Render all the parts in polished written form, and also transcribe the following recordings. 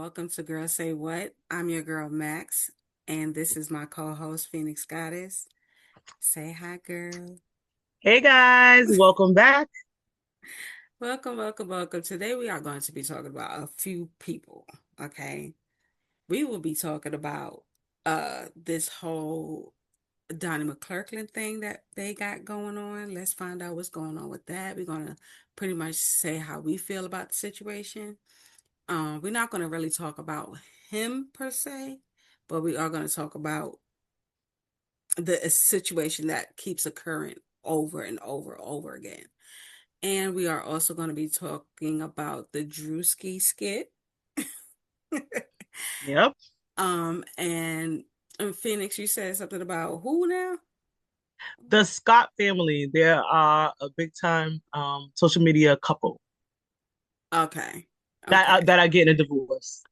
welcome to Girl Say What. I'm your girl Max, and this is my co-host Phoenix Goddess. Say hi, girl. Hey guys, welcome back. Welcome, welcome, welcome. Today we are going to be talking about a few people. Okay, we will be talking about this whole Donnie McClurkin thing that they got going on. Let's find out what's going on with that. We're gonna pretty much say how we feel about the situation. We're not going to really talk about him per se, but we are going to talk about the situation that keeps occurring over and over and over again. And we are also going to be talking about the Druski skit. Yep. And in Phoenix, you said something about who now? The Scott family, they are a big time social media couple Okay. that Okay. that are getting a divorce.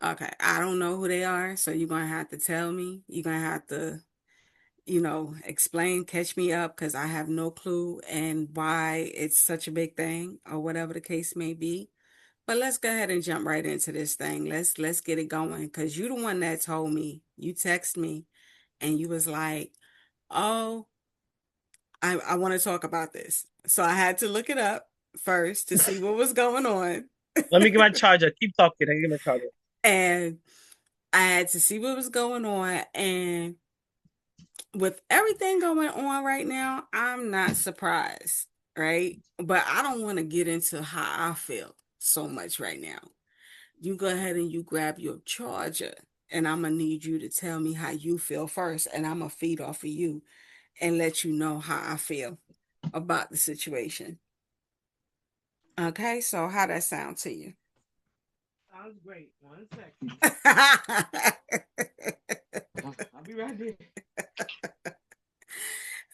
Okay. I don't know who they are, so you're going to have to tell me. You're going to have to explain, catch me up because I have no clue and why it's such a big thing or whatever the case may be. But let's go ahead and jump right into this thing. Let's get it going because you the one that told me. You text me and you was like, "Oh, I want to talk about this." So I had to look it up first to see what was going on. Let me get my charger. Keep talking. I get my charger. And I had to see what was going on and with everything going on right now, I'm not surprised, right? But I don't want to get into how I feel so much right now. You go ahead and you grab your charger, and I'm gonna need you to tell me how you feel first, and I'm gonna feed off of you and let you know how I feel about the situation. Okay, so how that sound to you? Sounds great. 1 second. I'll be right there.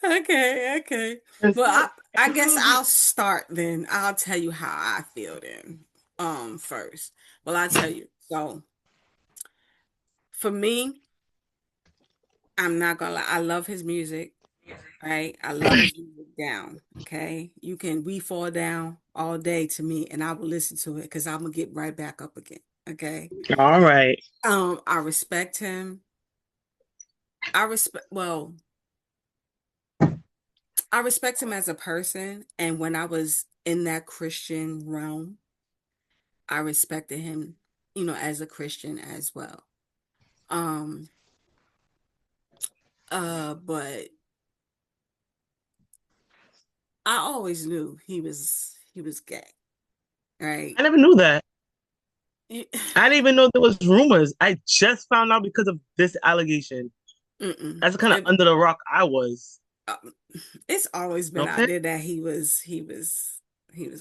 Okay, okay. And Well, so, I and guess so I'll start then. I'll tell you how I feel then. First. Well, I'll tell you. So for me, I'm not gonna lie. I love his music, right? I love his music down. Okay. We fall down all day to me, and I will listen to it because I'm gonna get right back up again. Okay. all right. I respect him. Well, I respect him as a person, and when I was in that Christian realm, I respected him, as a Christian as well. Um, but I always knew he was gay, right? I never knew that. Mm-mm. I didn't even know there was rumors. I just found out because of this allegation. That's the kind of It, under the rock I was. um, it's always been out Okay. there that he was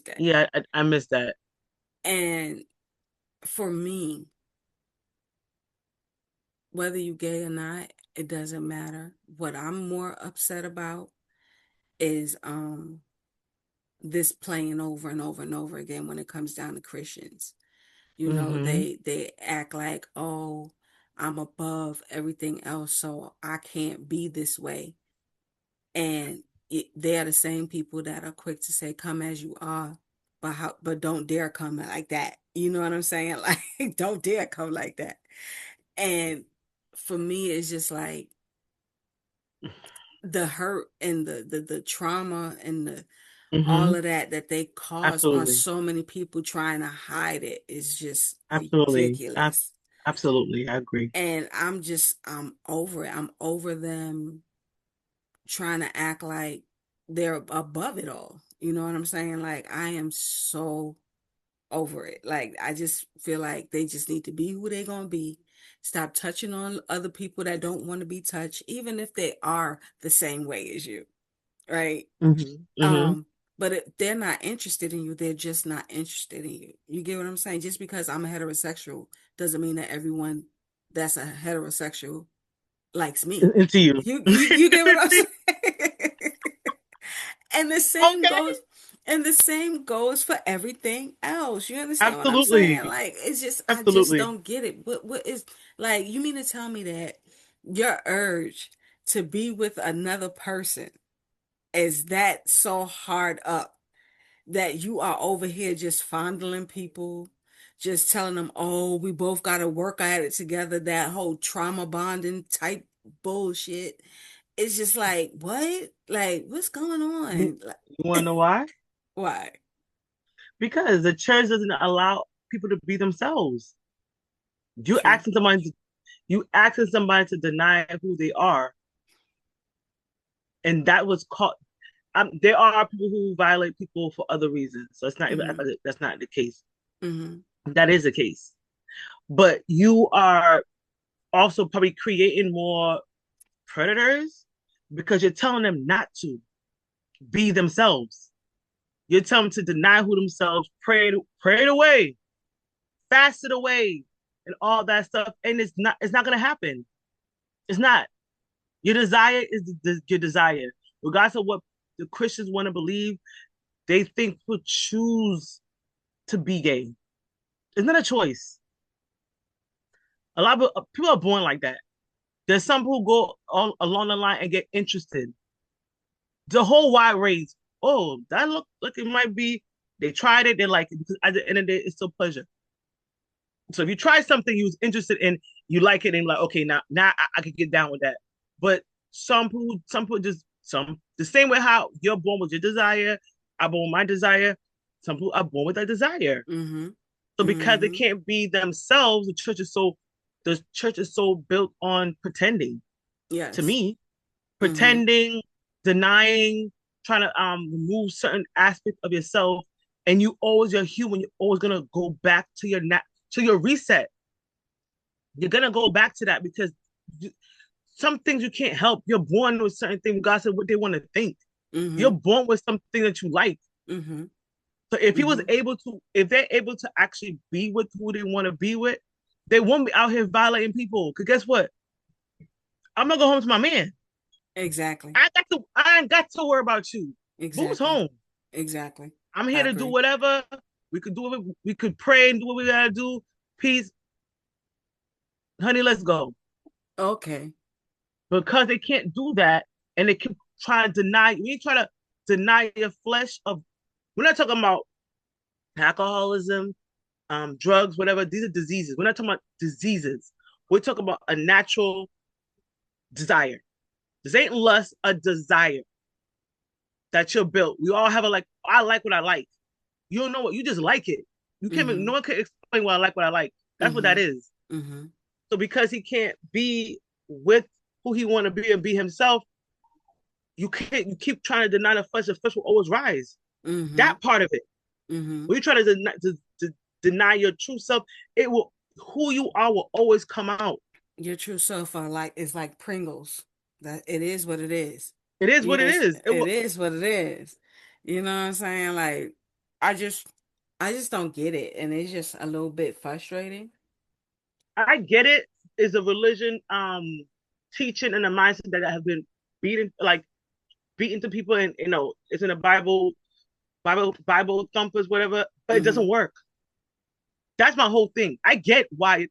gay. Yeah, I missed that. And for me, whether you gay or not, it doesn't matter. What I'm more upset about is this playing over and over and over again when it comes down to Christians. Hmm. They act like, oh, I'm above everything else, so I can't be this way. And they're the same people that are quick to say, "Come as you are," but don't dare come like that. You know what I'm saying? Like, don't dare come like that. And for me, it's just like the hurt and the trauma and the all Hmm. of that they cause on Absolutely. so many people trying to hide it is just Absolutely. ridiculous. Absolutely. I agree. And I'm over it. I'm over them trying to act like they're above it all. You know what I'm saying? Like, I am so over it. Like, I just feel like they just need to be who they're going to be. Stop touching on other people that don't want to be touched, even if they are the same way as you, right? Hmm. Hmm. Um, but if they're not interested in you, they're just not interested in you. You get what I'm saying? Just because I'm a heterosexual doesn't mean that everyone that's a heterosexual likes me. Into you. You get what I'm saying? And the same Okay. goes and the same goes for everything else. You understand what I'm saying? Absolutely. Like, it's just I just Absolutely. don't get it. What is, like, you mean to tell me that your urge to be with another person is that so hard up that you are over here just fondling people, just telling them, oh, we both got to work at it together, that whole trauma bonding type bullshit. It's just like, what? Like, what's going You, on? Like, you want to know why? why? Because the church doesn't allow people to be themselves. You True. asking somebody to, you asking somebody to deny who they are, and that was called. There are people who violate people for other reasons, so it's not even Mm-hmm. that's not the case. Mm-hmm. That is the case, but you are also probably creating more predators because you're telling them not to be themselves. You're telling them to deny who themselves, pray it away, fast it away, and all that stuff. And it's not gonna happen. It's not. Your desire is your desire. Regardless of what the Christians want to believe, they think people choose to be gay. It's not a choice. A lot of people are born like that. There's some who go all along the line and get interested. The whole wide range. Oh, that look it might be. They tried it, they like it because at the end of the day, it's still pleasure. So if you try something you was interested in, you like it, and like, okay, now I can get down with that. But some people just some the same way how you're born with your desire, I born with my desire. Some people are born with that desire. Mm-hmm. So because they Mm-hmm. can't be themselves, the church is so built on pretending. To Yes. me, Mm-hmm. pretending, denying, trying to remove certain aspects of yourself, and you're human. You're always gonna go back to your reset. You're gonna go back to that because you, some things you can't help. You're born with certain things. God said what they want to think. You're Mm-hmm. born with something that you like. Mm-hmm. So Mm-hmm. if they're able to actually be with who they want to be with, they won't be out here violating people. Cause guess what? I'm gonna go home to my man. Exactly. I ain't got to worry about you. Who's Exactly. home? Exactly. I'm here I to do agree. whatever. We could pray and do what we gotta do. Peace, honey, let's go. Okay. Because they can't do that, and they keep trying to deny. We try to deny your flesh of. We're not talking about alcoholism, drugs, whatever. These are diseases. We're not talking about diseases. We're talking about a natural desire. This ain't lust, a desire that you're built. We all have a like. I like what I like. You don't know what you just like it. You can't. Mm-hmm. No one can explain what I like. What I like. That's what that Mm-hmm. is. Mm-hmm. So because he can't be with who he want to be and be himself, you can't. You keep trying to deny the flesh will always rise. Mm-hmm. That part of it. Mm-hmm. When you try to deny your true self, it will who you are will always come out. Your true self are like is like Pringles. That it is what it is. It is what it Yes, is. It it will. is what it is. You know what I'm saying? Like I just I just don't get it. And it's just a little bit frustrating. I get it. Is a religion teaching and a mindset that have been beaten to people, and it's in the Bible thumpers, whatever, but it Mm-hmm. doesn't work. That's my whole thing. I get why,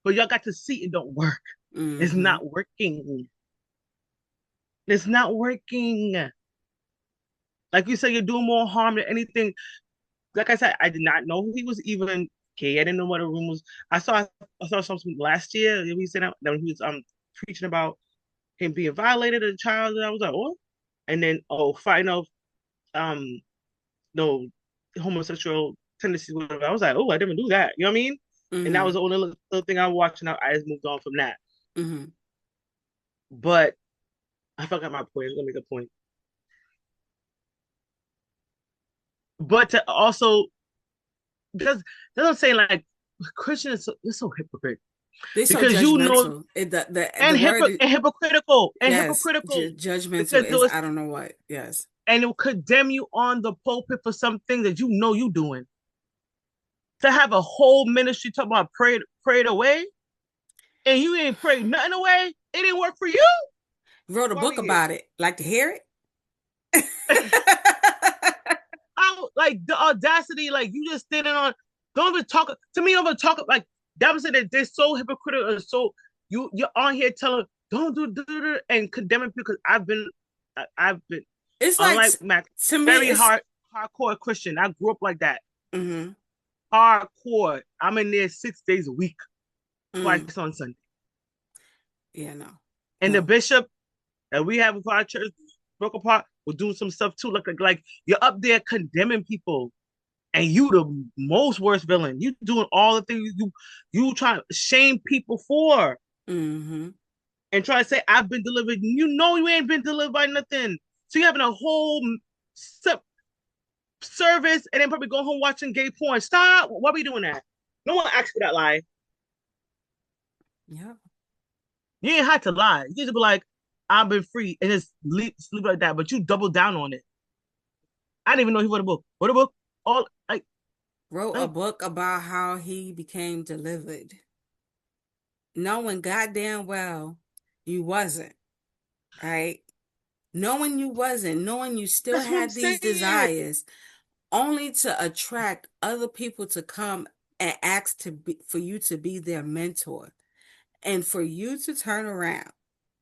but y'all got to see it don't work. It's Mm-hmm. not working. It's not working. Like you said, you're doing more harm than anything. Like I said, I did not know he was even gay. I didn't know what the room was. I saw something last year. We said that he was preaching about him being violated as a child, and I was like, oh. And then final um no homosexual tendencies, whatever. I was like, oh, I didn't do that. You know what I mean? And that was Mm-hmm. the only little thing I was watching. I just moved on from that. Mm-hmm. But I forgot my point. I was gonna make a point. But to also because that's what I'm saying, like Christians are so hypocrite. They're so Because judgmental. The and word is, hypocritical and yes, hypocritical judgmental because it is was I don't know what. Yes. and it will condemn you on the pulpit for something that you know you doing. To have a whole ministry talk about prayed away and you ain't prayed nothing away, it didn't work for you. Wrote a Why book we here? about it. Like to hear it? I like the audacity, like you just standing on. Don't even talk to me. Don't even talk like that. Was that they're so hypocritical and so you're on here telling don't do and condemning people because I've been It's like unlike Mac to me very it's hardcore Christian. I grew up like that. mhm. hardcore. I'm in there 6 days a week, Mm. twice on Sunday. Yeah, no. And the No. bishop that we have with our church broke apart will do some stuff too. Like you're up there condemning people, and you the most worst villain. You doing all the things you trying to shame people for, Mm-hmm. and try to say I've been delivered. You know you ain't been delivered by nothing. So you having a whole service, and then probably go home watching gay porn. Stop! Why are we doing that? No one asked for that lie. Yeah. You ain't had to lie. You just be like, I've been free, and just sleep like that. But you double down on it. I didn't even know he wrote a book. Wrote a book. All Wrote a like book about how he became delivered, knowing goddamn well you wasn't, right? Knowing you wasn't, knowing you still that's what I'm had these saying. desires, only to attract other people to come and ask for you to be their mentor, and for you to turn around,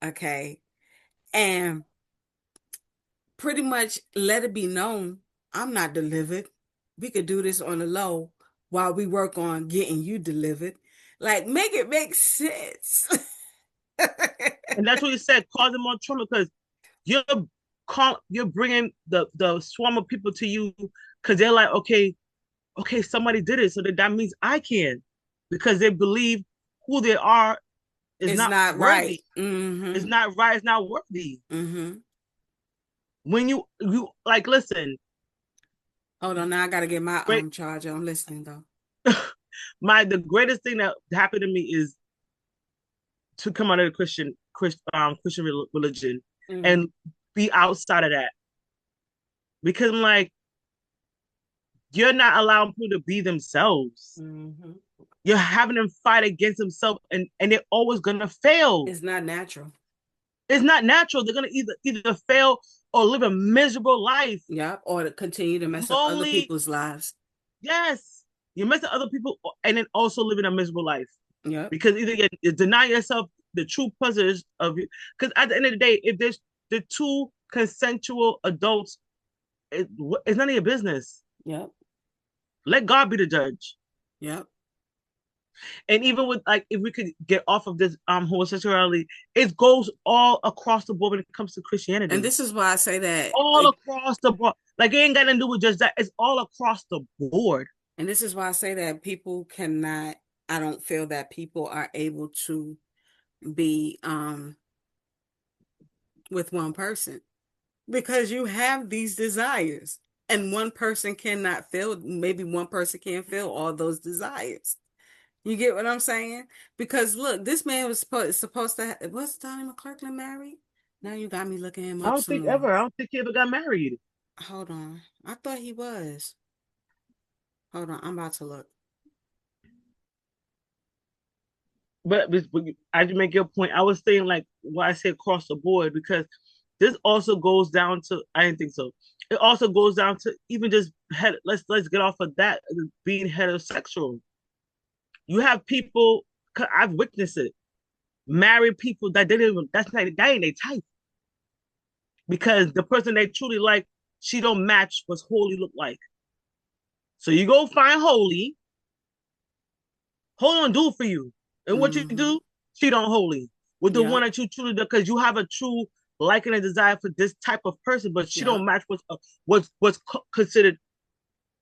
okay, and pretty much let it be known, I'm not delivered. We could do this on the low while we work on getting you delivered. Like, make it make sense. And that's what he said, causing more trauma because you're you're bringing the swarm of people to you because they're like, okay, somebody did it, so that means I can, because they believe who they are is It's not not right. worthy. It's Mm-hmm. not right. It's not worthy. Mm-hmm. When you like, listen, Hold on, now I gotta get my great. charger. I'm listening though. The greatest thing that happened to me is to come out of the Christian religion Mm-hmm. and be outside of that, because I'm like, you're not allowing people to be themselves. Mm-hmm. You're having them fight against themselves, and they're always gonna fail. It's not natural. It's not natural. They're gonna either fail or live a miserable life, Yep. Or to continue to mess up other lonely. people's lives. Yes, you're messing other people, and then also living a miserable life, Yep. because either you deny yourself the true pleasures of it. Because at the end of the day, if there's the two consensual adults, it's none of your business. Yep. Let God be the judge. Yep. And even with, like, if we could get off of this homosexuality, it goes all across the board when it comes to And Christianity. this is why I say that, All like, across the board. Like, it ain't got nothing to do with just that. It's all across the board. and this is why I say that people cannot, I don't feel that people are able to be with one person, because you have these desires and one person cannot fill, maybe one person can't fill all those desires. You get what I'm saying? Because look, this man was supposed to was Donnie McClurkin married? Now you got me looking him I up don't some think more. ever. I don't think he ever got married. Hold on. I thought he was. Hold on, I'm about to look. But I just make your point. I was saying, like, why I say across the board, because this also goes down to, I didn't think so. It also goes down to even just let's get off of that, being heterosexual. You have people, 'cause I've witnessed it, married people that didn't even, that ain't their type, because the person they truly like, she don't match what holy look like. So you go find holy, hold on, do it for you. And what you Mm-hmm. do, she don't holy with the one Yep. that you truly do, because you have a true liking and desire for this type of person, but she don't Yep. match what's considered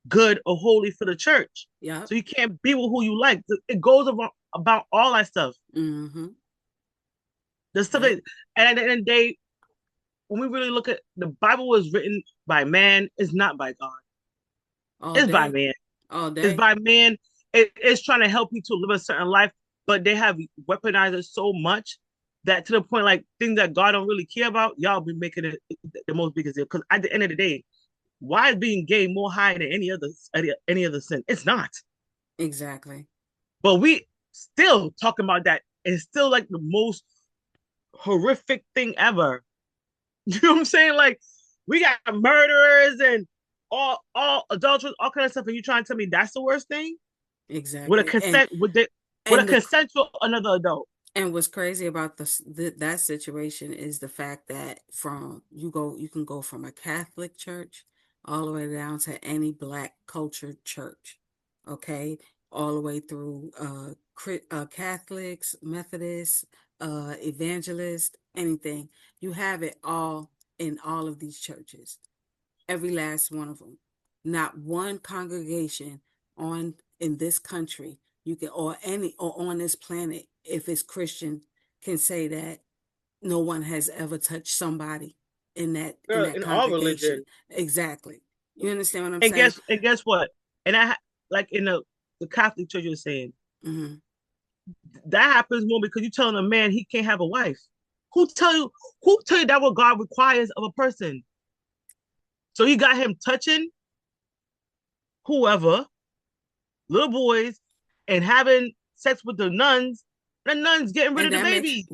good or holy for the church. Yep. So you can't be with who you like. It goes about all that stuff. Mm-hmm. The stuff Yep. that, and at the end of the day, when we really look at the Bible, was written by man, it's not by God. All It's by day. man. All It's day. by man. It's trying to help you to live a certain life, but they have weaponized it so much that, to the point, like, things that God don't really care about, y'all be making it the most biggest deal. Because at the end of the day, why is being gay more high than any other sin? It's not. Exactly. But we still talking about that. It's still like the most horrific thing ever. You know what I'm saying? Like, we got murderers and all adulterers, all kind of stuff, and you trying to tell me that's the worst thing? With a Exactly. consent, with a And the consensual another adult. and what's crazy about that situation is the fact that you can go from a Catholic church all the way down to any black cultured church. okay, all the way through Catholics, Methodists, evangelists, anything. You have it all in all of these churches, every last one of them. Not one congregation on in this country you can or any or on this planet, if it's Christian, can say that no one has ever touched somebody in Girl, that in our congregation. religion. Exactly. You understand what I'm And saying? guess what? And like in the Catholic Church, you're saying Mm-hmm. that happens more because you're telling a man he can't have a wife. Who tell you? Who tell you that what God requires of a person? So he got him touching whoever, little boys, and having sex with the nuns. The nuns getting rid And of the baby.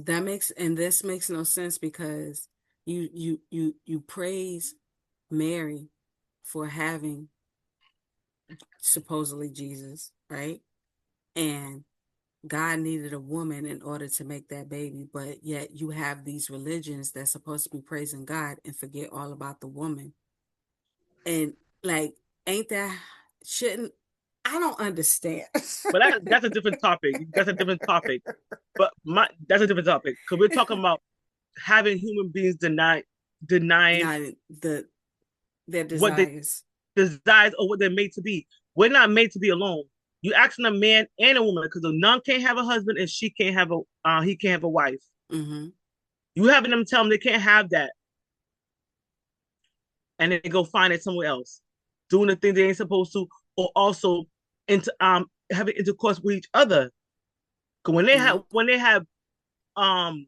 and this makes no sense because you praise Mary for having supposedly Jesus, right? And God needed a woman in order to make that baby, but yet you have these religions that's supposed to be praising God and forget all about the woman. And like, ain't that shouldn't I don't understand. But that's a different topic. That's a different topic. But that's a different topic because we're talking about having human beings denying Not their what they desires. desires or what they're made to be. We're not made to be alone. You asking a man and a woman because a nun can't have a husband and she can't have a he can't have a wife. Mm-hmm. You having them tell them they can't have that, and then they go find it somewhere else, doing the things they ain't supposed to, or also into having intercourse with each other. Because Yep. when they have um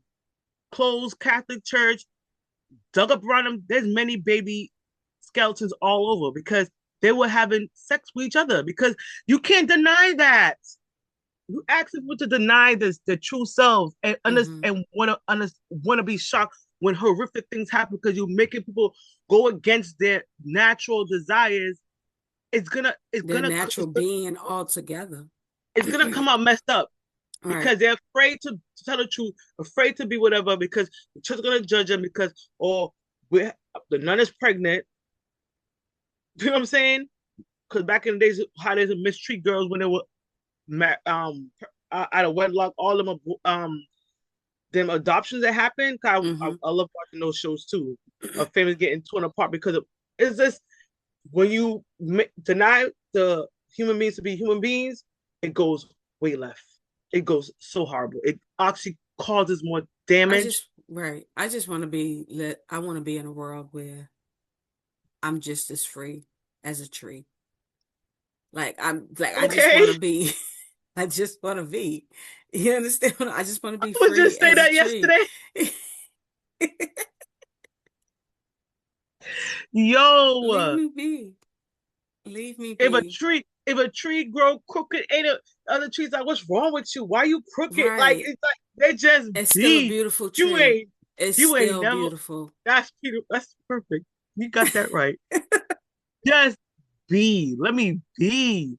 closed Catholic church dug up around them, there's many baby skeletons all over because they were having sex with each other. Because you can't deny that. You ask people to deny this their true selves Mm-hmm. and want to be shocked when horrific things happen because you're making people go against their natural desires. Their natural being altogether. it's gonna come out messed up Right. because they're afraid to tell the truth, afraid to be whatever because the church's gonna judge them because or we the nun is pregnant. You know what I'm saying? Because back in the days, how they mistreat girls when they were out of wedlock, all of them adoptions that happen. Mm-hmm. I love watching those shows too. Of families getting torn apart because of is this when you deny the human beings to be human beings, it goes way left. It goes so horrible. It actually causes more damage. I just want to be let. I want to be in a world where I'm just as free as a tree. I just Okay, want to be. I just want to be. You understand? I just want to I be was free just saying as a that tree. yesterday. Leave Yo, me be. Leave me if a be. tree grow crooked, ain't a other trees like, what's wrong with you? Why you crooked? Like Right. it's like they just It's still a be. beautiful You tree. ain't It's you ain't still never. beautiful. That's Peter. That's perfect. You got that right. Just be. Let me be.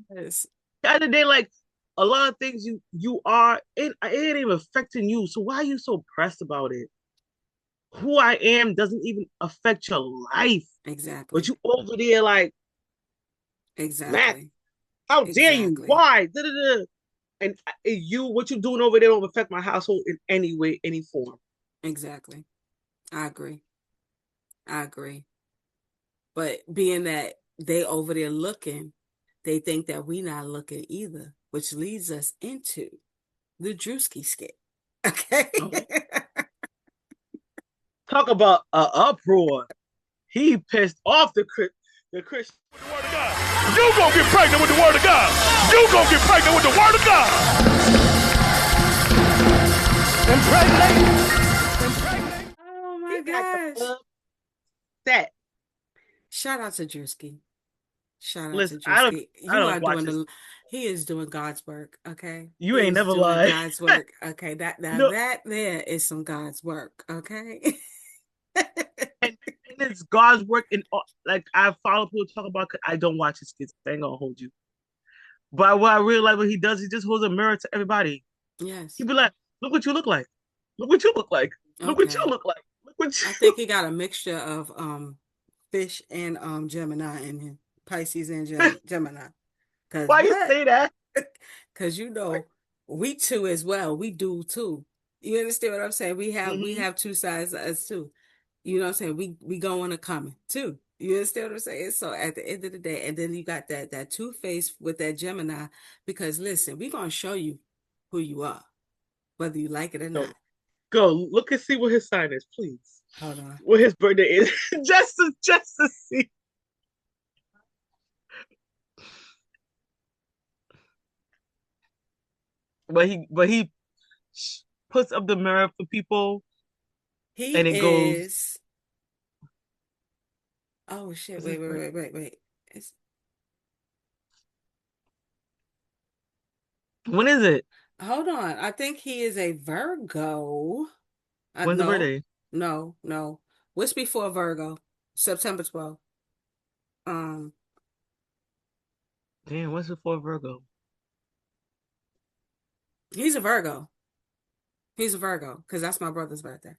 Yes. The other day, like a lot of things you are, it ain't even affecting you. So why are you so pressed about it? Who I am doesn't even affect your life. But Exactly. you over there like, man, Exactly. how dare you? Exactly. Why? Da-da-da. And you, what you doing over there don't affect my household in any way, any form. Exactly. I agree. I agree. But being that they over there looking, they think that we not looking either, which leads us into the Druski skit. Okay. Oh. Talk about a uproar. He pissed off the Christian. The word of God. You gonna get pregnant with the word of God. You gonna get pregnant with the word of God. Impregnate. Impregnate. Oh He my got the gosh. club set. Shout out to Druski. Shout out to Listen, Druski. I You don't are watch doing this. he is doing God's work, okay? You He ain't is never doing lied. God's work, okay? That now No, that there is some God's work, okay? and, and it's God's work. And like I follow people talk about. I don't watch his kids. I ain't gonna hold you. But what I realize what he does, he just holds a mirror to everybody. He Yes. be like, "Look what you look like. Look what you look like. Look what you Okay. look like. Look what I you." think he got a mixture of fish and Gemini in him. Pisces and Gemini. Cause Why you what? say that? Cause we too as well. We do too. You understand what I'm saying? We Mm-hmm. have two sides of us too. You know what I'm saying? We going and coming too. You understand what I'm saying? So at the end of the day, and then you got that two-face with that Gemini, because listen, we gonna show you who you are, whether you like it or Go, not. go look and see what his sign is, please. Hold on. What his birthday is, just to see. But he puts up the mirror for people, He and it goes. is. Oh shit! What's Wait, his wait, birthday? wait, wait, wait. It's, When is it? hold on. I think he is a Virgo. When's the No, birthday? no, no. What's before Virgo? September 12th. Um, Damn, what's it for Virgo? he's a Virgo. He's a Virgo because that's my brother's birthday.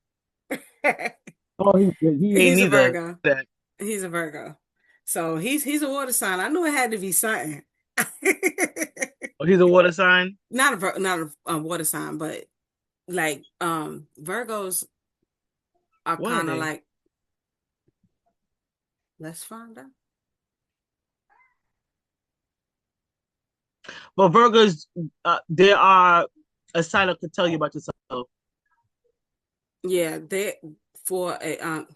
Oh, he ain't He's a neither. Virgo. That. He's a Virgo. So he's a water sign. I knew it had to be something. Oh, he's a water sign. Not a water sign, but like Virgos are What are kind of they? like, let's find out. But Virgos, there are a sign that could tell you about yourself. Yeah, for a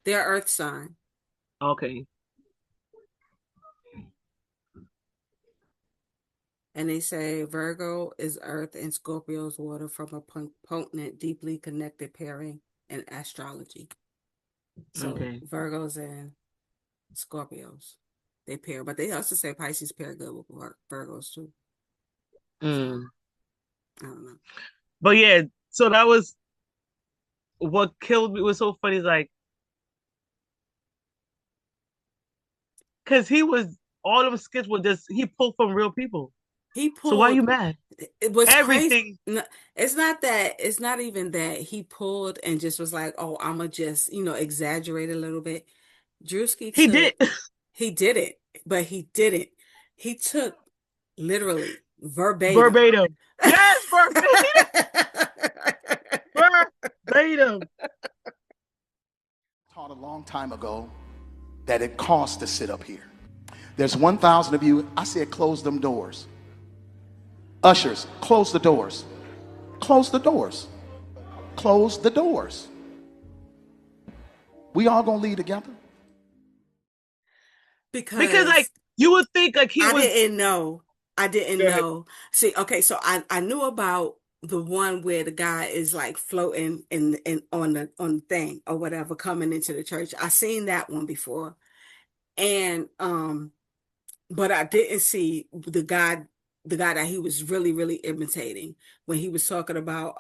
they're earth sign. Okay. And they say Virgo is earth and Scorpio's water from a potent, deeply connected pairing in astrology. So Okay. Virgos and Scorpios, they pair, but they also say Pisces pair good with Virgos too. So Mm. I don't know. But yeah, so that was what killed me. Was so funny. Is like, because he was all them skits were just he pulled from real people. He So why are pulled. you mad? It was crazy. Everything It's not that. It's not even that he pulled and just was like, "Oh, I'ma just exaggerate a little bit." Druski he did took. He did it, but he didn't. He took literally verbatim. verbatim. Yes, verbatim. Taught a long time ago that it costs to sit up here. There's 1,000 of you. I said, close them doors. Ushers, close the doors. Close the doors. Close the doors. We all gonna leave together. Because like Because you would think like he I was. didn't know. I didn't Go ahead. know. See, okay, so I knew about the one where the guy is like floating in on the thing or whatever coming into the church. I seen that one before. And but I didn't see the guy that he was really, really imitating when he was talking about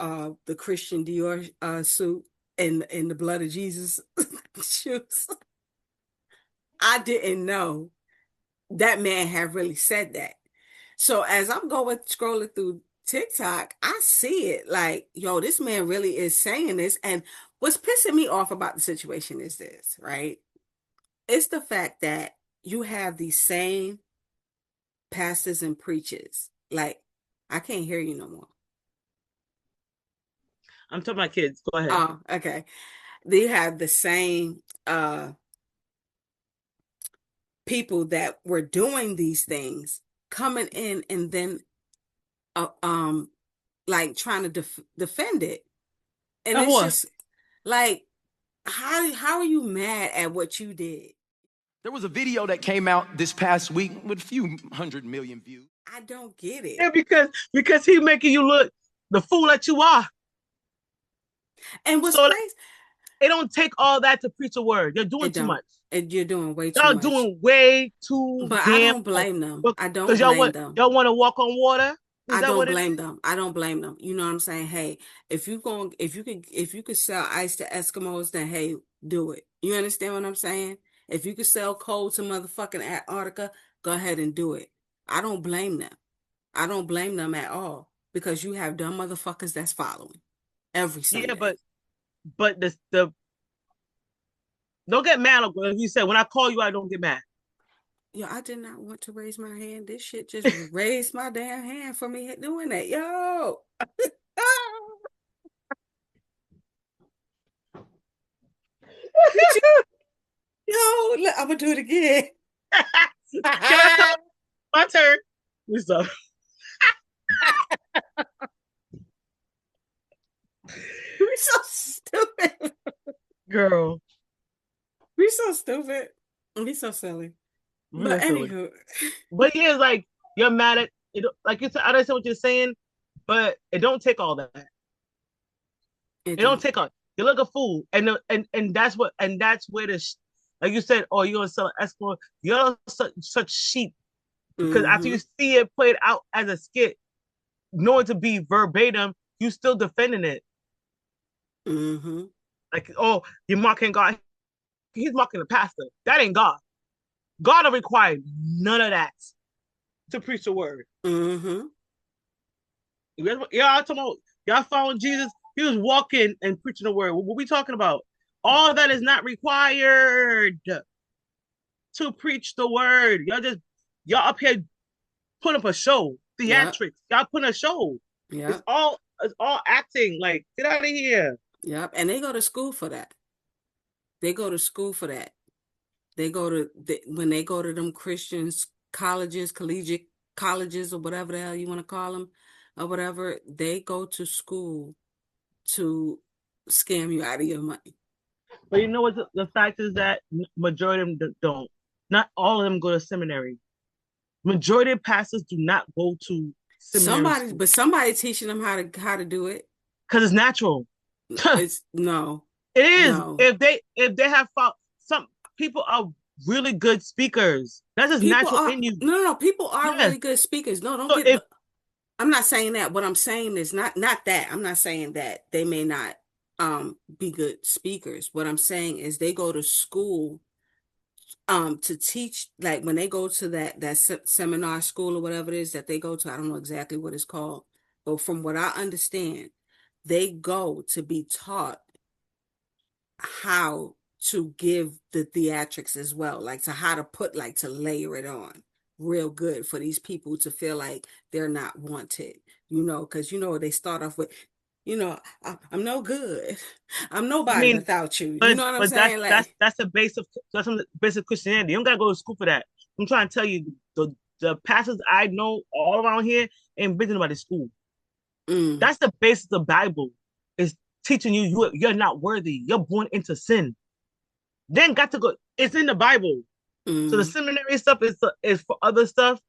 the Christian Dior suit and the blood of Jesus shoes. I didn't know that man had really said that. So as I'm going scrolling through TikTok, I see it like, yo, this man really is saying this. And what's pissing me off about the situation is this, right? It's the fact that you have these same pastors and preachers. Like, I can't hear you no more. I'm talking about kids. Go ahead. Oh, okay. They have the same people that were doing these things coming in and then uh, um like trying to defend it. And Of it's course. just like how are you mad at what you did? There was a video that came out this past week with a few 100 million views. I don't get it. Yeah, because he making you look the fool that you are. And what's So like, crazy, it don't take all that to preach a word. You're doing it too don't. much. And you're doing way too Y'all much. doing way too But I damn don't much. blame them. I Because don't blame them. y'all want to walk on water. Is I that don't what it blame is? them. I don't blame them. You know what I'm saying? Hey, if you could sell ice to Eskimos, then hey, do it. You understand what I'm saying? If you could sell coal to motherfucking Antarctica, go ahead and do it. I don't blame them. I don't blame them at all because you have dumb motherfuckers that's following every Yeah, Sunday. but the don't get mad. Like you said, when I call you, I don't get mad. Yo, I did not want to raise my hand. This shit just raised my damn hand for me doing that. Yo. Yo, look, I'm gonna do it again. Can I tell my turn? We stop. We so stupid. Girl. We so stupid. We so silly. But Real silly. anywho, But yeah, it's like you're mad at it. Like you said, I understand what you're saying, but it don't take all that. it It don't don't. take all. You look a fool, and that's what, and that's where like you said, oh, you're gonna sell an escort. You're such sheep because after Mm-hmm. you see it played out as a skit, knowing to be verbatim, you still defending it. Mm-hmm. Like, oh, you're mocking God. He's mocking the pastor. That ain't God. God don't require none of that to preach the word. Mm-hmm. Y'all talking about y'all following Jesus. He was walking and preaching the word. What we talking about? All that is not required to preach the word. Y'all up here putting up a show. Yep. Theatrics. Y'all putting a show. Yep. It's all acting. Like, get out of here. Yep. And they go to school for that. They go to school for that. They go to when they go to them Christians colleges, collegiate colleges, or whatever the hell you want to call them, or whatever. They go to school to scam you out of your money. But you know what? The fact is that majority of them don't. Not all of them go to seminary. Majority of pastors do not go to seminary school Somebody teaching them how to do it. because it's natural. It's no, It is. no. If they have some people are really good speakers. That's just People natural are in you. no. People are Yes. really good speakers. No, don't So get. if I'm not saying that. What I'm saying is not that. I'm not saying that they may not be good speakers. What I'm saying is they go to school to teach, like when they go to that seminar school or whatever it is that they go to. I don't know exactly what it's called, but from what I understand, they go to be taught how to give the theatrics as well, like to how to put, like to layer it on real good for these people to feel like they're not wanted, because they start off with, I'm no good. I'm I nobody mean, without you. You but know what I'm but that's saying? that's Like, that's the base of that's some of the basic Christianity. You don't gotta go to school for that. I'm trying to tell you, the pastors I know all around here ain't been to nobody's school. mm, That's the basis of the Bible. Is teaching you're not worthy. You're born into sin. Then got to go. It's in the Bible. So the mm, seminary stuff is for other stuff,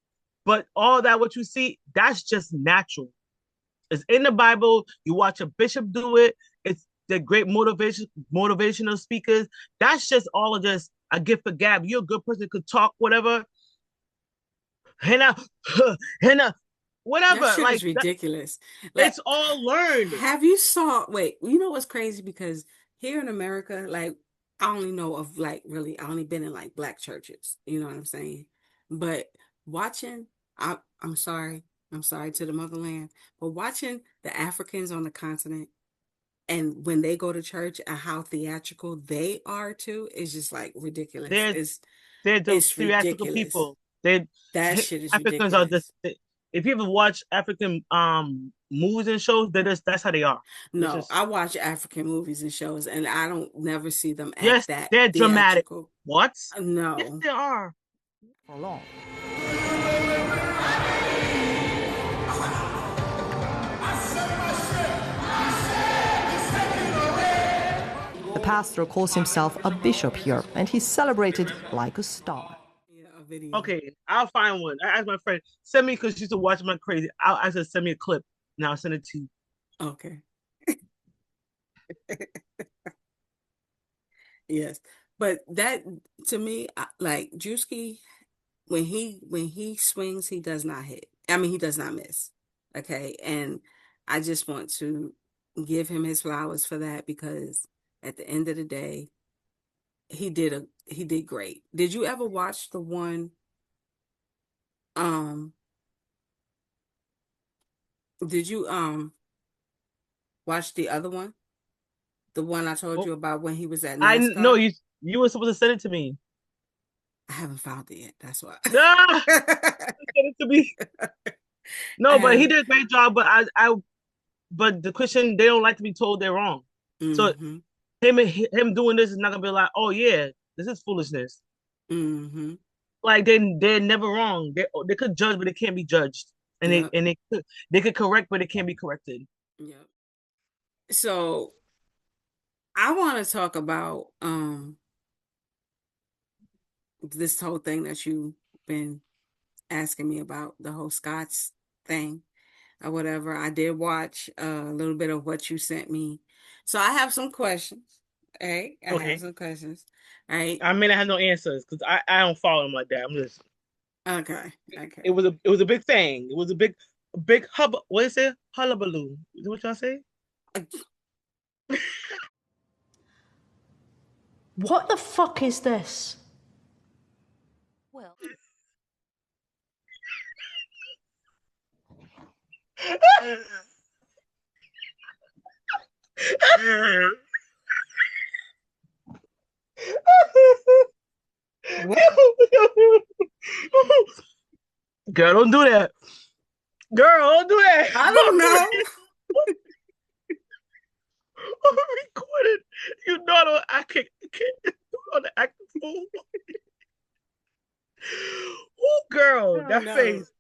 but all that what you see, that's just natural. It's in the Bible. You watch a bishop do it. It's the great motivational speakers. That's just all of just a gift for gab. You're a good person, could talk, whatever. Henna, henna, that whatever. shit is Like that, ridiculous. Like, it's all learned. have you saw, wait, you know what's crazy? Because here in America, like, I only know of, like, really, I only been in like black churches, you know what I'm saying? But watching, I'm sorry, I'm sorry to the motherland, but watching the Africans on the continent and when they go to church and how theatrical they are too is just like ridiculous. They're they're the It's theatrical ridiculous. people. They That shit is Africans are just. ridiculous. If you ever watch African movies and shows, that's how they are. It's No, just I watch African movies and shows, and I don't never see them act yes, that they're dramatic. theatrical. What? Yes, No. they are. For long. The pastor calls himself a bishop here, and he's celebrated like a star. Yeah, a video. Okay, I'll find one. I asked my friend, send me because she used to watch my crazy. I'll ask her to send me a clip. Now I'll send it to you. Okay. Yes. But that to me, like Druski, when he swings, he does not hit. I mean, he does not miss. Okay. And I just want to give him his flowers for that because at the end of the day, he did great. Did you ever watch the one um did you watch the other one? The one I told Oh, you about when he was at I know NASCAR? you were supposed to send it to me. I haven't found it yet. That's why. Ah, it to be. I No, but he have. did a great job. But but the Christian, they don't like to be told they're wrong. So Mm-hmm. him doing this is not gonna be like, oh yeah, this is foolishness. Mm-hmm. Like they're never wrong. They could judge, but they can't be judged, and Yep. they could correct, but they can't be corrected. Yep. So I want to talk about this whole thing that you've been asking me about, the whole Scott's thing or whatever. I did watch a little bit of what you sent me. So I have some questions. Right? I have Okay. some questions. Right? I mean, I have no answers because I don't follow him like that. I'm just Okay. Okay. it was a big thing. It was a big hub. What is it? Hullabaloo. Is that what y'all say? What the fuck is this? Well, What? Girl, don't do that. Girl, don't do that. I don't know. I'm recorded. You know I can't do it on the active phone. Oh, girl, I don't that know. face.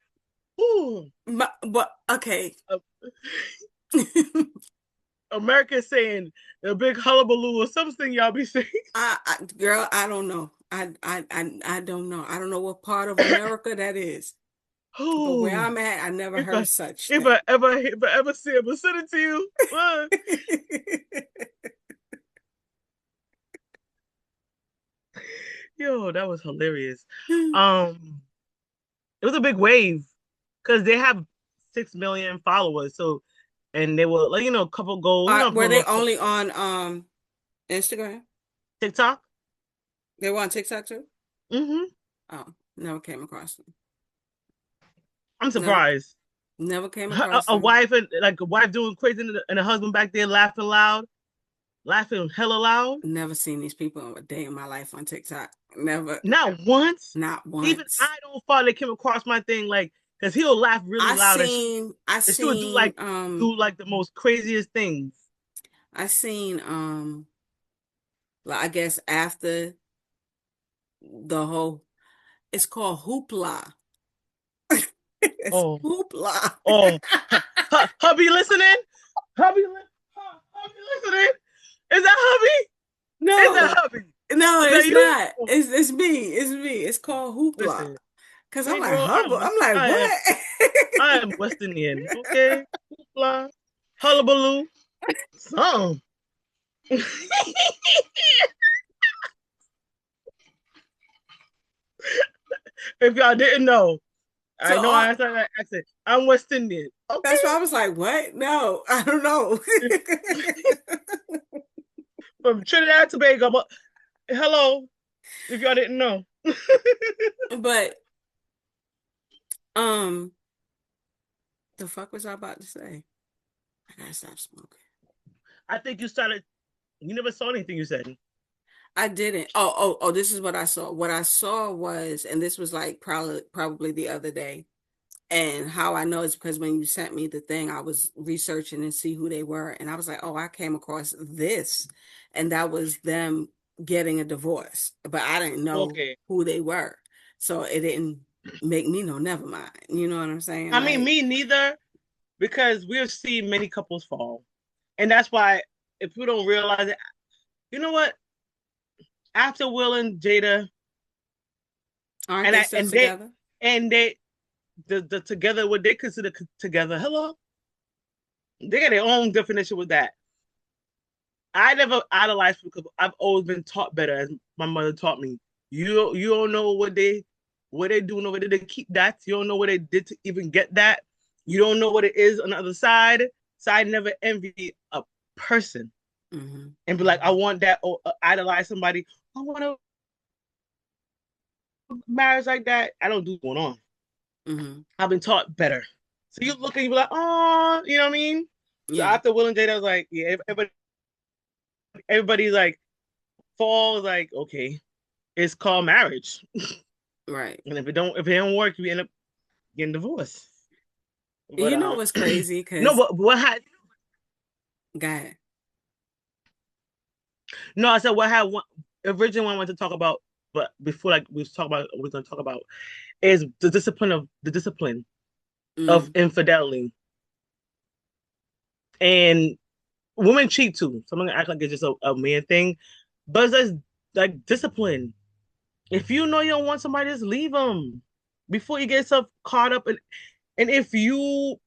Ooh. But okay. Uh, America's saying a big hullabaloo or something y'all be saying. Girl, I don't know. I don't know. I don't know what part of America that is. But where Oh, I'm at, I never if heard such if thing. I ever see it, but send it to you. Yo, that was hilarious. It was a big wave because they have 6 million followers. So, and they were like, a couple goals, Were they for only on Instagram? TikTok. They were on TikTok too? Mm-hmm. Oh, never came across them. I'm Never, surprised. never came across A them. wife and like a wife doing crazy and a husband back there laughing loud, laughing hella loud. Never seen these people a day in my life on TikTok. Never, Not once. not Even once. I don't follow. They came across my thing like because he'll laugh really loud I and she would seen, do like the most craziest things. I seen, like, I guess after the whole, it's called hoopla. It's Oh, hoopla. oh, hubby listening? Hubby listening? Is that hubby? Is No, that hubby? no, Is that it's you? not. Oh, It's me. It's me. It's called hoopla. listen, Cause I'm hey like girl, hubble. I'm like, what? I am West Indian. Okay, hoopla, hullabaloo, something. If y'all didn't know, I So know I said that accent. I'm West Indian. Okay, that's why I was like, what? No, I don't know. from Trinidad and Tobago. But hello, if y'all didn't know. But um, the fuck was I about to say? I gotta stop smoking. I think you started. You never saw anything you said. I didn't. Oh, this is what I saw. What I saw was, and this was like probably the other day. And how I know is because when you sent me the thing, I was researching and see who they were. And I was like, oh, I came across this. And that was them getting a divorce. But I didn't know Okay. who they were. So it didn't make me know, never mind. You know what I'm saying? I mean, Like, me neither, because we've seen many couples fall. And that's why, if you don't realize it, you know what? After Will and Jada, aren't and they I still together? and they the together what they consider together. Hello, they got their own definition with that. I never idolized because I've always been taught better, as my mother taught me. You don't know what they doing over there to keep that. You don't know what they did to even get that. You don't know what it is on the other side. So I never envy a person Mm-hmm. and be like, I want that, or idolize somebody. I want a marriage like that. I don't do going on. Mm-hmm. I've been taught better. So you look and you be like, oh, you know what I mean? So Yeah. after Will and Jada, I was like, yeah, everybody's like, falls like, okay. It's called marriage. Right. And if it don't work, you end up getting divorced. But You know what's crazy? no, Because, but what had God, no, I said what had one originally I wanted to talk about, but before like we was talking about what we're gonna talk about is the discipline of mm, infidelity. And women cheat too. So I'm gonna act like it's just a man thing. But it's like discipline. If you know you don't want somebody, just leave them before you get yourself caught up in. And if you,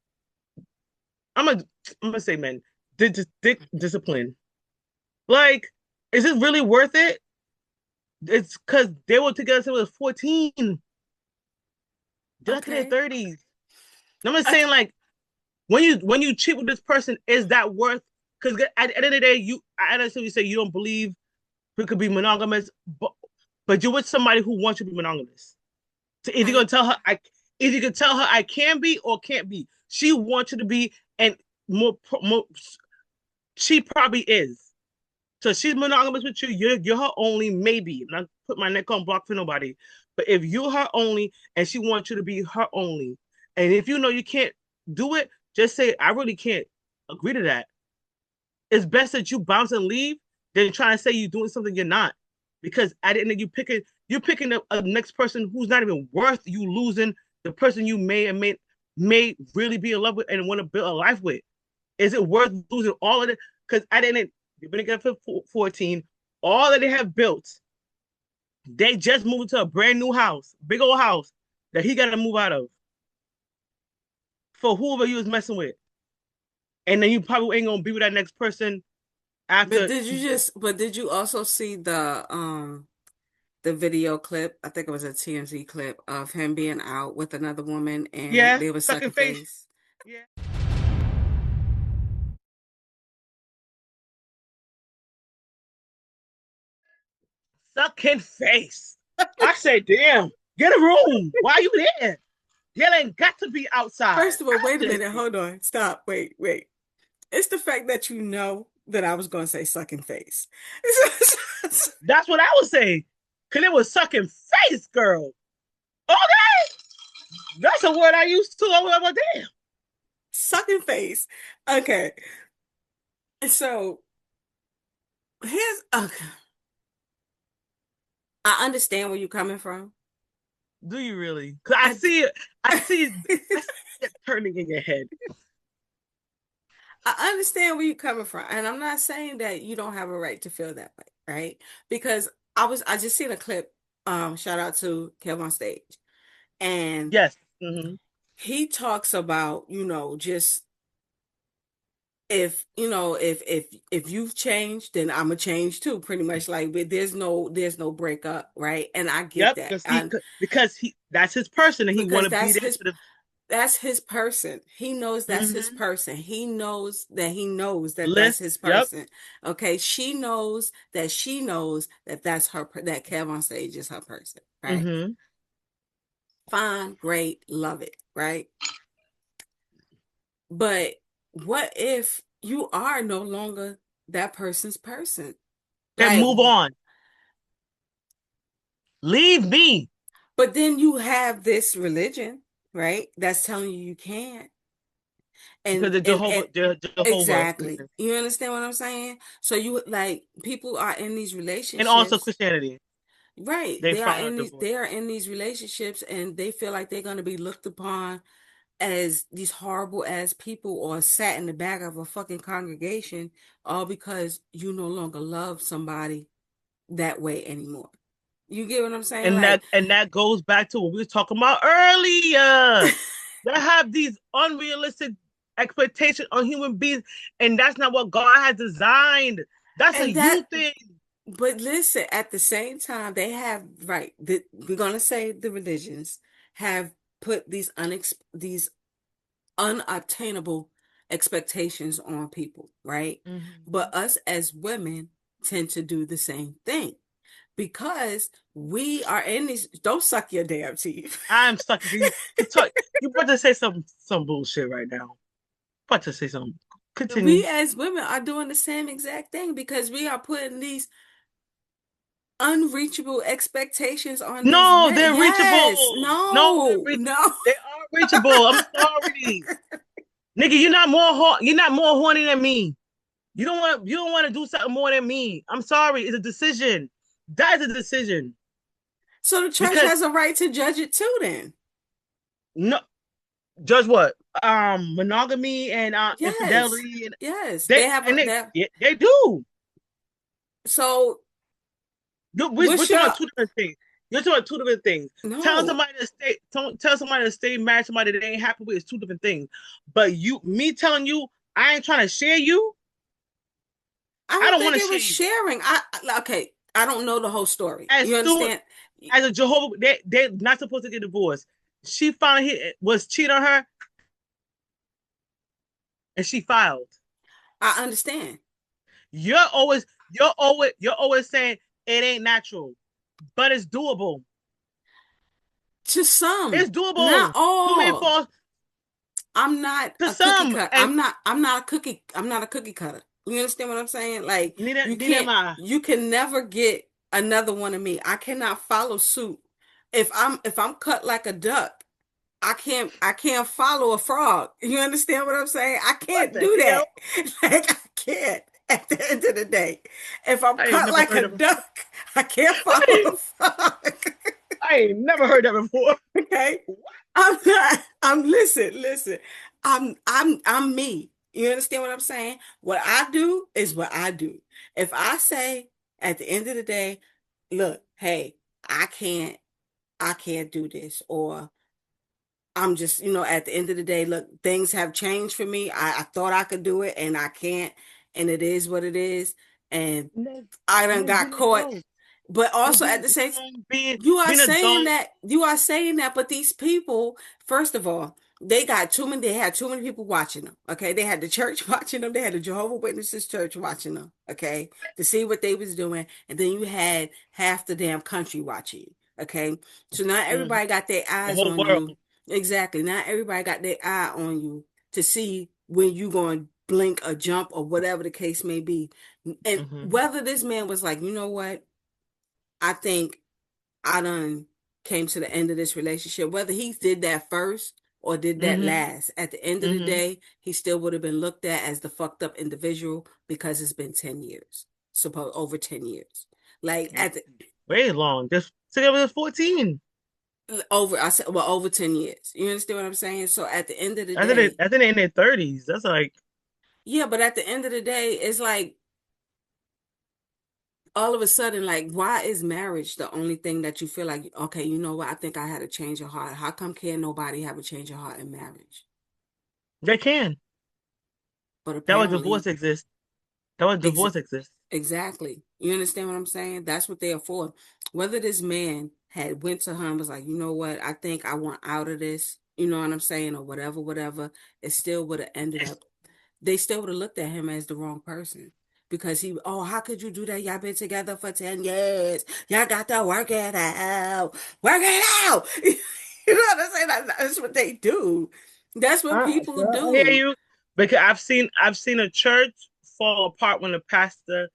I'm gonna I'm gonna say, man, discipline. Like, is it really worth it? It's because they were together since they was 14. They're like in their okay. 30s. I'm just I, saying, like, when you cheat with this person, is that worth? Because at the end of the day, I understand you say you don't believe we could be monogamous, but you're with somebody who wants you to be monogamous. So either you're I, gonna tell her either you can tell her I can be or can't be. She wants you to be, and more she probably is. So she's monogamous with you. You're her only, maybe. I'm not put my neck on block for nobody. But if you're her only and she wants you to be her only, and if you know you can't do it, just say, I really can't agree to that. It's best that you bounce and leave than trying to say you're doing something you're not. Because at the end of you're picking up a next person who's not even worth you losing the person you may really be in love with and want to build a life with. Is it worth losing all of it? Because at the end, you've been together for 14. All that they have built, they just moved to a brand new house, big old house that he got to move out of for whoever you was messing with. And then you probably ain't gonna be with that next person after. but did you also see the video clip? I think it was a TMZ clip of him being out with another woman and Yeah, they were sucking sucking face. face. Yeah, sucking face. I say, damn, get a room. Why are you there? Y'all ain't got to be outside. First of all, I'm wait a just minute, saying. hold on, stop, wait. It's the fact that you know that I was going to say sucking face. That's what I was saying. Cause it was sucking face, girl. Okay, that's a word I used to. I was like, damn. Sucking face. Okay. So here's okay. I understand where you're coming from. Do you really? Cause I I d- see it. I see it turning in your head. I understand where you're coming from, and I'm not saying that you don't have a right to feel that way, right? Because I just seen a clip. Shout out to Kev on stage, and Yes. Mm-hmm. he talks about just if you've changed, then I'm a change too. Pretty much like there's no breakup, right? And I get Yep. that, Because he that's his person and he want because to be there to the. that's his person. He knows that's his Mm-hmm. person. He knows that that's List. his Yep. person. Okay, she knows that that's that Kev on stage is her person, right? Mm-hmm. Fine, great, love it, right? But what if you are no longer that person's person? Then Like, move on. Leave me. but then you have this religion, right? That's telling you you can't. Because And the and and Jehovah exactly. Witness. You understand what I'm saying? So you like people are in these And also relationships, Christianity. right? They They are frown on in these divorce. they are in these relationships and they feel like they're going to be looked upon as these horrible ass people or sat in the back of a fucking congregation all because you no longer love somebody that way anymore. You get what I'm saying? Like, And that goes back to what we were talking about earlier. They have these unrealistic expectations on human beings, and that's not what God has designed. That's a and you that, thing. but listen, at the same time, they have, right, we're gonna say the religions have put these unobtainable expectations on people, right? Mm-hmm. But us as women tend to do the same thing because we are in these. Don't suck your damn teeth. I'm stuck. You about to say some bullshit right now. About to say something. We Continue. as women are doing the same exact thing because we are putting these unreachable expectations on these No, men. they're Yes. reachable. No, they're No. reachable. No. They are reachable. I'm sorry. Nigga, you're not more horny than me. You don't want to do something more than me. I'm sorry. It's a decision. That is a decision. So the church Because has a right to judge it too then. no judge what? Monogamy and Yes. infidelity and Yes. They have a that. they do. So We're what's talking your about two different things. You're talking about two different things. no. Tell somebody to stay married to somebody that they ain't happy with is two different things. But me telling you I ain't trying to share you, I I don't don't think want to it share was you. sharing. Okay. I don't know the whole story. As You soon understand? as a Jehovah, they're not supposed to get divorced. She finally was cheating on her, and she filed. I understand. You're always saying it ain't natural, but it's doable. To some, It's not doable. Too many all. falls I'm not to a cookie some, cut. and I'm not a cookie cutter. You understand what I'm saying? Like neither am I. you can never get another one of me. I cannot follow suit. If I'm cut like a duck, I can't follow a frog. You understand what I'm saying? I What can't the do hell? that. Like I can't at the end of the day. If I'm I ain't cut never like heard a of. duck, I can't I follow a ain't, frog. I ain't never heard that before. Okay. I'm not, listen. I'm me. You understand what I'm saying? What I do is what I do. If I say at the end of the day, look, hey, I I can't do this, or I'm just, at the end of the day, look, things have changed for me. I thought I could do it and I can't, and it is what it is. And I done You're got being caught. adult. But You're also at being the same grown, adult. you are saying that, but these people, first of all, they had too many people watching them. Okay. They had the church watching them. They had the Jehovah Witnesses church watching them. Okay. To see what they was doing. And then you had half the damn country watching you. Okay. So not Mhm. everybody got their The eyes whole on world. you. Exactly. Not everybody got their eye on you to see when you going to blink or jump or whatever the case may be. And Hmm. whether this man was like, you know what? I think I done came to the end of this relationship. Whether he did that first or did that Hmm. last, at the end of the Hmm. day, he still would have been looked at as the fucked up individual because it's been 10 years. Suppose over 10 years. Like at the Way long. Just together was 14. I said well over 10 years. You understand what I'm saying? So at the end of the day, I think they're in their 30s. That's like yeah, but at the end of the day, it's like all of a sudden, like, why is marriage the only thing that you feel like, okay, you know what? I think I had a change of heart. How come can nobody have a change of heart in marriage? they can. But That was apparently, divorce exists. That was ex divorce exists. exactly. You understand what I'm saying? That's what they are for. Whether this man had went to her and was like, you know what? I think I want out of this. You know what I'm saying? Or whatever, whatever. It still would have ended up they still would have looked at him as the wrong person because how could you do that? Y'all been together for 10 years. Y'all got to work it out. Work it out. You know what I'm saying? That's what they do. That's what people I hear do. you because I've seen a church fall apart when the pastor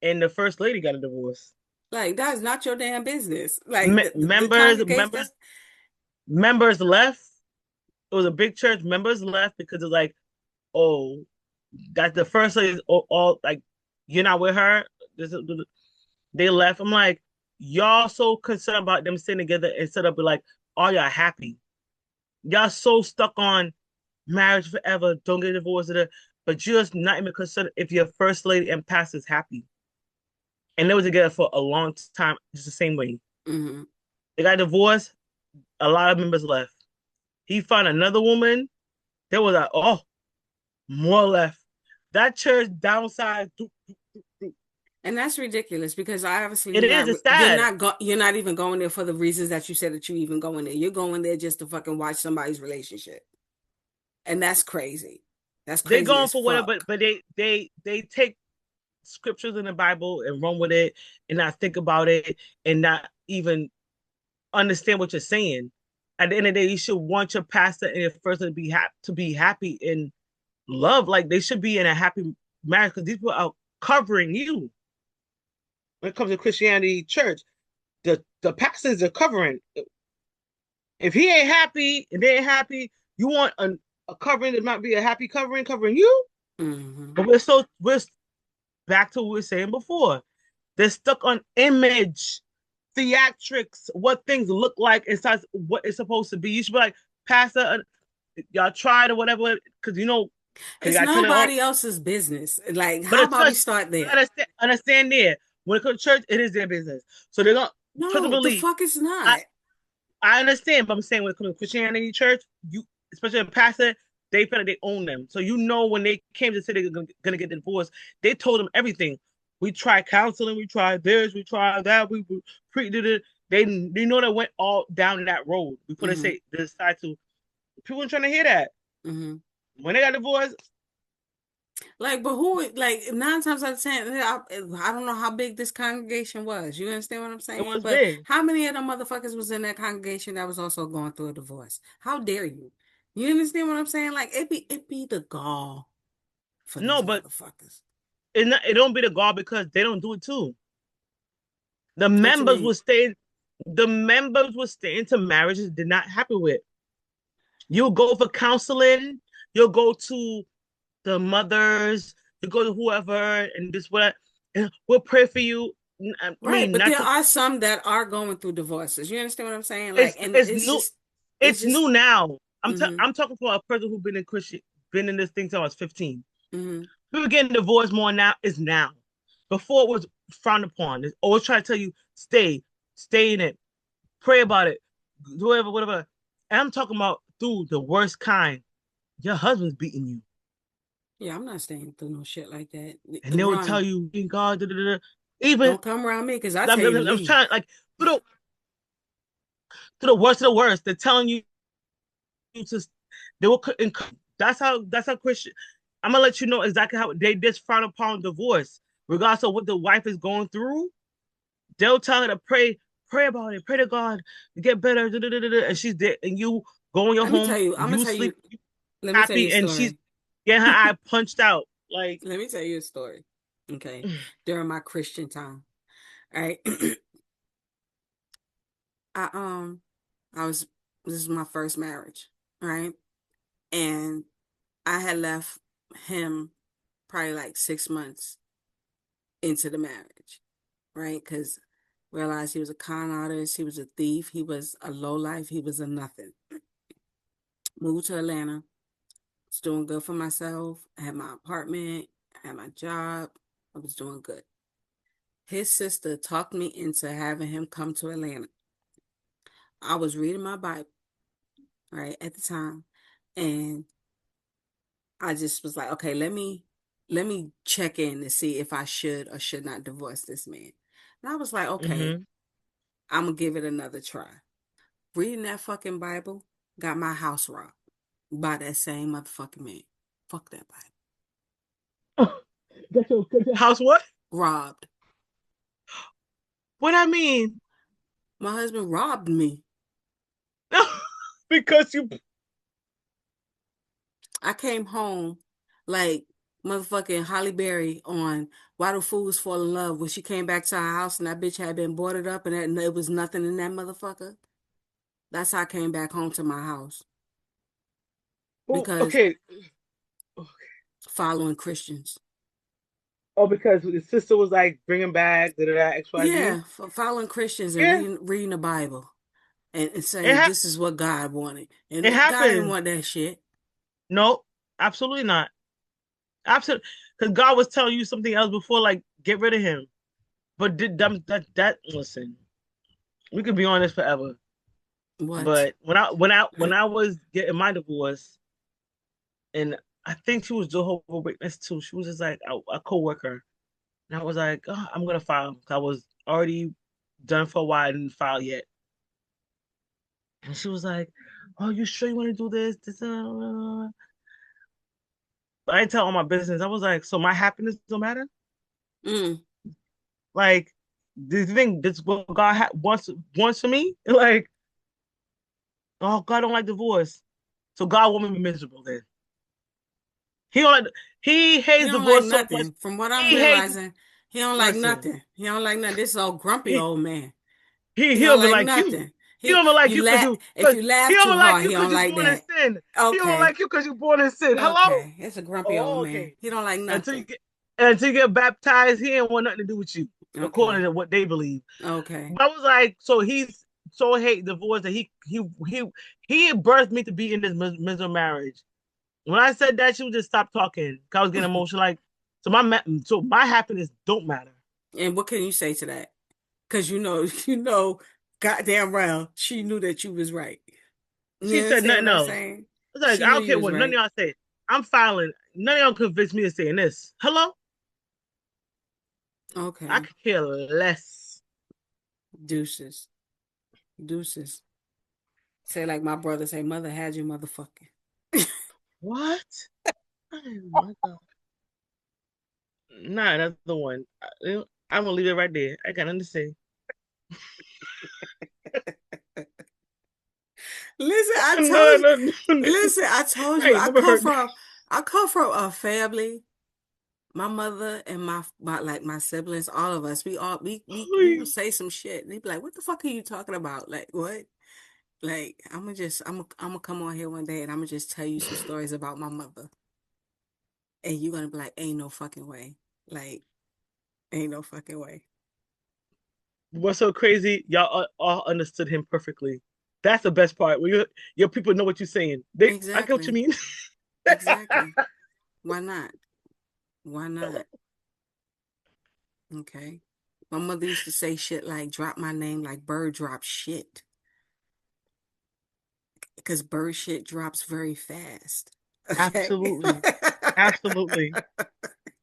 and the first lady got a divorce. Like, that's not your damn business. Like, the Members congregation, members left. It was a big church. Members left because it's like, oh, that's the first lady. All like, you're not with her. They left. I'm like, y'all so concerned about them staying together instead of be like, are y'all happy? Y'all so stuck on marriage forever, don't get divorced, but you're just not even concerned if your first lady and pastor's happy. And they were together for a long time, just the same way. hmm They got divorced, a lot of members left. He found another woman. There was like, oh, more left. That church downsized. and that's ridiculous because obviously It is, it's sad. you're not even going there for the reasons that you said that you even going there. You're going there just to fucking watch somebody's relationship. And that's crazy. That's They're crazy going as for whatever, fuck. but they take scriptures in the Bible and run with it and not think about it and not even understand what you're saying. At the end of the day, you should want your pastor and your first to be happy in love. Like they should be in a happy marriage because these people are covering you. when it comes to Christianity church, the pastors are covering. If he ain't happy and they ain't happy, you want a covering that might be a happy covering you. Mm-hmm. But we're back to what we were saying before. They're stuck on image, theatrics, what things look like inside what it's supposed to be. You should be like, Pastor, y'all tried or whatever, because because you It's gotta turn it on. nobody else's business. Like, But how it's about we church. start there? Understand there. When it comes to church, it is their business. So they're not. Trust and No, the believe. fuck it's I, not. I understand, but I'm saying when it comes to Christianity church, especially a pastor, they feel like they own them. So when they came to say they're gonna get divorced, they told them everything. We tried counseling, we tried this, we tried that, we pre did it. They that went all down that road before Mm-hmm. they decide to. People are trying to hear that. Mm-hmm. When they got divorced, Like, but who, like, 9 times out of 10, I don't know how big this congregation was. You understand what I'm it saying? was But big. how many of them motherfuckers was in that congregation that was also going through a divorce? How dare you? You understand what I'm saying? Like, it be the gall for No, these but motherfuckers. it don't be the God because they don't do it too. The What you members mean? will stay. The members will stay into marriages they're not happy with. You'll go for counseling. You'll go to the mothers. You go to whoever, and this what. And we'll pray for you. I Right, mean, but not there to. are some that are going through divorces. You understand what I'm saying? Like, It's and it's new. it's It's just, new now. mm-hmm, I'm talking to a person who's been in this thing since I was 15. mm-hmm. People getting divorced more now is now. Before it was frowned upon. They always try to tell you stay in it, pray about it, do whatever. And I'm talking about through the worst kind. Your husband's beating you, Yeah, I'm not staying through no shit like that. and they will tell Run. you, "In God, da, da, da." Even Don't come around me because I I'm, tell you to I'm leave. trying like through the worst of the worst. They're telling you to. They will. That's how Christian. I'm gonna let you know exactly how they just frown upon divorce, regardless of what the wife is going through. They'll tell her to pray about it, pray to God to get better, da, da, da, da, and she's there, and you go in your Let me home, tell you, I'm gonna you tell sleep you, let me tell you happy, a and she's story. getting her eye punched out. Like, Let me tell you a story. Okay. During my Christian time. All right. I I was this is my first marriage, right? And I had left him probably like 6 months into the marriage, right? Because realized he was a con artist, he was a thief, he was a lowlife, he was a nothing. Moved to Atlanta, was doing good for myself. I had my apartment, I had my job, I was doing good. His sister talked me into having him come to Atlanta. I was reading my Bible, right, at the time, and I just was like, okay, let me check in to see if I should or should not divorce this man. And I was like, okay, mm-hmm. I'm gonna give it another try. Reading that fucking Bible got my house robbed by that same motherfucking man. Fuck that Bible. Get your house what? Robbed. What I mean? My husband robbed me. Because you I came home like motherfucking Holly Berry on Why Do Fools Fall in Love when she came back to her house and that bitch had been boarded up and it was nothing in that motherfucker. That's how I came back home to my house because okay. following Christians. Oh, because his sister was like bringing back da da da XYZ. Yeah, following Christians and Yeah, reading the Bible and it saying ha- this is what God wanted. it And God didn't happened. want that shit. No, absolutely not. Absolutely, because God was telling you something else before, like get rid of him. But did that listen? We could be on this forever. What? But when I was getting my divorce, and I think she was Jehovah's Witness too. She was just like a coworker, and I was like, oh, I'm gonna file. I was already done for a while. I didn't file yet, and she was like, "Oh, you sure you want to do this? But I didn't tell all my business. I was like, "So my happiness don't matter? Mm. Like, do you think this is what God wants for me? Like, oh, God don't like divorce, so God want me to be miserable then." He don't like, he He hates don't like divorce so much. nothing. From what I'm He hates realizing, He don't like Listen, nothing. He don't like nothing. This is old grumpy he old man. he He he don't don't be like like you. nothing. He don't be like You you because laugh you if you he laugh don't too be like hard, you he because don't you like born in that. sin. He don't Okay. like you because you born in sin. Hello. Okay. It's a grumpy old Oh, man. okay. He don't like Until you nothing. get until you get baptized, he ain't want nothing to do with you, according Okay. to what they believe. Okay. But I was like, so he's so hate divorce that he birthed me to be in this miserable marriage. When I said that, she would just stop talking. 'Cause I was getting emotional. Like, so my happiness don't matter. And what can you say to that? Because goddamn well, she knew that you was right. She You said understand nothing what I'm else. saying? I was like, She I knew don't you care was what none of right. y'all say. I'm filing. None of y'all convince me of saying this. Hello? I Okay. could care less. Deuces. Deuces. Say like my brother say, mother had you motherfucking. What? Oh my God. Nah, that's the one. I'm gonna leave it right there. I got nothing to say. Listen, I No, told you. no, no, no. Listen, I told I you. ain't never heard that. I come from a family. My mother and my siblings, all of us, we would say some shit. They'd be like, "What the fuck are you talking about? Like what?" Like I'm gonna come on here one day and I'm gonna just tell you some stories about my mother, and you're gonna be like, "Ain't no fucking way." Like, ain't no fucking way. What's so crazy? Y'all all understood him perfectly. That's the best part. When your people know what you're saying. I get what you Exactly. mean. Exactly. Why not? Why not? Okay. My mother used to say shit like drop my name like bird drop shit. Because bird shit drops very fast. Okay. Absolutely. Absolutely.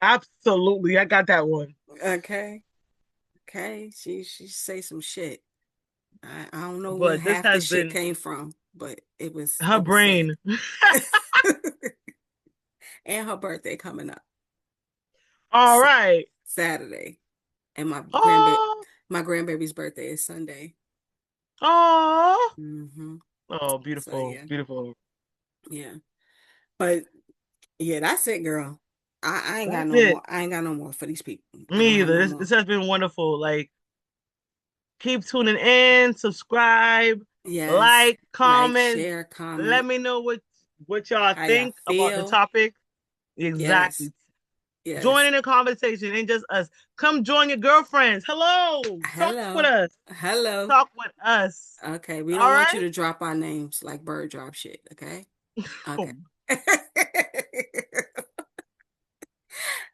Absolutely. I got that one. Okay. Okay. She say some shit. I don't know where But this half the has shit been came from, but her it was said. brain. And her birthday coming up All S- right. Saturday. And Oh, my grandbaby's birthday is Sunday. oh, Hmm. oh, So beautiful, yeah. beautiful. Yeah. But yeah, that's it, girl. I ain't got That's no it. more. I ain't got no more for these people. I don't Me have either. no This more. has been wonderful. Like, keep tuning in, subscribe, Yes. like, Like, comment. share, Let comment, me know what y'all how y'all think about the feel. topic. Yes. Exactly. Join Yes. in the conversation, ain't just us. Come join your girlfriends. Hello. Talk with Hello. us. Hello. Talk with us. Okay. We All don't want you right? to drop our names like bird drop shit. Okay. Okay.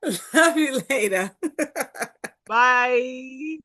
Oh, Love you later. bye.